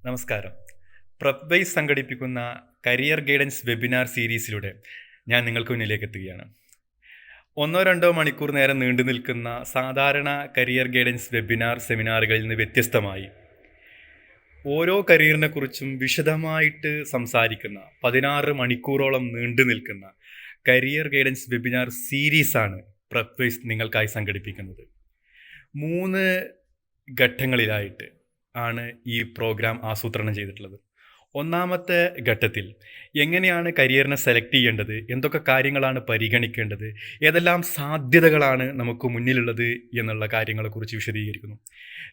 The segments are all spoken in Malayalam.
നമസ്കാരം. പ്രപ്വൈസ് സംഘടിപ്പിക്കുന്ന കരിയർ ഗൈഡൻസ് വെബിനാർ സീരീസിലൂടെ ഞാൻ നിങ്ങൾക്ക് മുന്നിലേക്ക് എത്തുകയാണ്. 1-2 മണിക്കൂർ നേരം നീണ്ടു നിൽക്കുന്ന സാധാരണ കരിയർ ഗൈഡൻസ് വെബിനാർ സെമിനാറുകളിൽ നിന്ന് വ്യത്യസ്തമായി ഓരോ കരിയറിനെ കുറിച്ചും വിശദമായിട്ട് സംസാരിക്കുന്ന 16 മണിക്കൂറോളം നീണ്ടു നിൽക്കുന്ന കരിയർ ഗൈഡൻസ് വെബിനാർ സീരീസാണ് പ്രപ്വൈസ് നിങ്ങൾക്കായി സംഘടിപ്പിക്കുന്നത്. 3 ഘട്ടങ്ങളിലായിട്ട് ആണ് ഈ പ്രോഗ്രാം ആസൂത്രണം ചെയ്തിട്ടുള്ളത്. ഒന്നാമത്തെ ഘട്ടത്തിൽ എങ്ങനെയാണ് കരിയറിനെ സെലക്ട് ചെയ്യേണ്ടത്, എന്തൊക്കെ കാര്യങ്ങളാണ് പരിഗണിക്കേണ്ടത്, ഏതെല്ലാം സാധ്യതകളാണ് നമുക്ക് മുന്നിലുള്ളത് എന്നുള്ള കാര്യങ്ങളെക്കുറിച്ച് വിശദീകരിക്കുന്നു.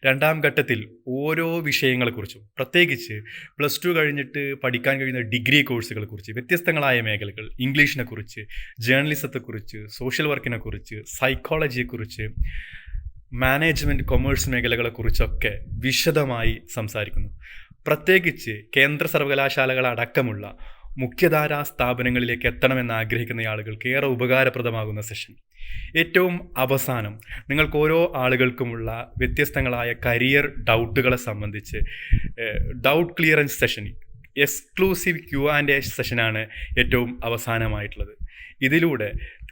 2ാം ഘട്ടത്തിൽ ഓരോ വിഷയങ്ങളെക്കുറിച്ചും, പ്രത്യേകിച്ച് +2 കഴിഞ്ഞിട്ട് പഠിക്കാൻ കഴിയുന്ന ഡിഗ്രി കോഴ്സുകളെക്കുറിച്ച്, വ്യത്യസ്തങ്ങളായ മേഖലകൾ, ഇംഗ്ലീഷിനെക്കുറിച്ച്, ജേർണലിസത്തെക്കുറിച്ച്, സോഷ്യൽ വർക്കിനെക്കുറിച്ച്, സൈക്കോളജിയെക്കുറിച്ച്, മാനേജ്മെൻറ്റ്, കൊമേഴ്സ് മേഖലകളെക്കുറിച്ചൊക്കെ വിശദമായി സംസാരിക്കുന്നു. പ്രത്യേകിച്ച് കേന്ദ്ര സർവകലാശാലകളടക്കമുള്ള മുഖ്യധാരാ സ്ഥാപനങ്ങളിലേക്ക് എത്തണമെന്ന് ആഗ്രഹിക്കുന്ന ആളുകൾക്ക് ഏറെ ഉപകാരപ്രദമാകുന്ന സെഷൻ. ഏറ്റവും അവസാനം നിങ്ങൾക്ക് ഓരോ ആളുകൾക്കുമുള്ള വ്യത്യസ്തങ്ങളായ കരിയർ ഡൗട്ടുകളെ സംബന്ധിച്ച് doubt clearance session, exclusive Q&A സെഷനാണ് ഏറ്റവും അവസാനമായിട്ടുള്ളത്. ഇതിലൂടെ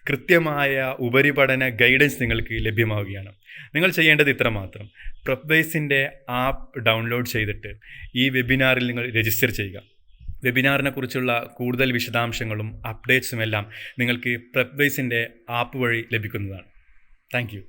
കൃത്യമായ ഉപരിപഠന ഗൈഡൻസ് നിങ്ങൾക്ക് ലഭ്യമാവുകയാണ്. നിങ്ങൾ ചെയ്യേണ്ടത് ഇത്രമാത്രം: പ്രപ്വൈസിൻ്റെ ആപ്പ് ഡൗൺലോഡ് ചെയ്തിട്ട് ഈ വെബിനാറിൽ നിങ്ങൾ രജിസ്റ്റർ ചെയ്യുക. വെബിനാറിനെ കുറിച്ചുള്ള കൂടുതൽ വിശദാംശങ്ങളും അപ്ഡേറ്റ്സും എല്ലാം നിങ്ങൾക്ക് പ്രപ്വൈസിൻ്റെ ആപ്പ് വഴി ലഭിക്കുന്നതാണ്. Thank you.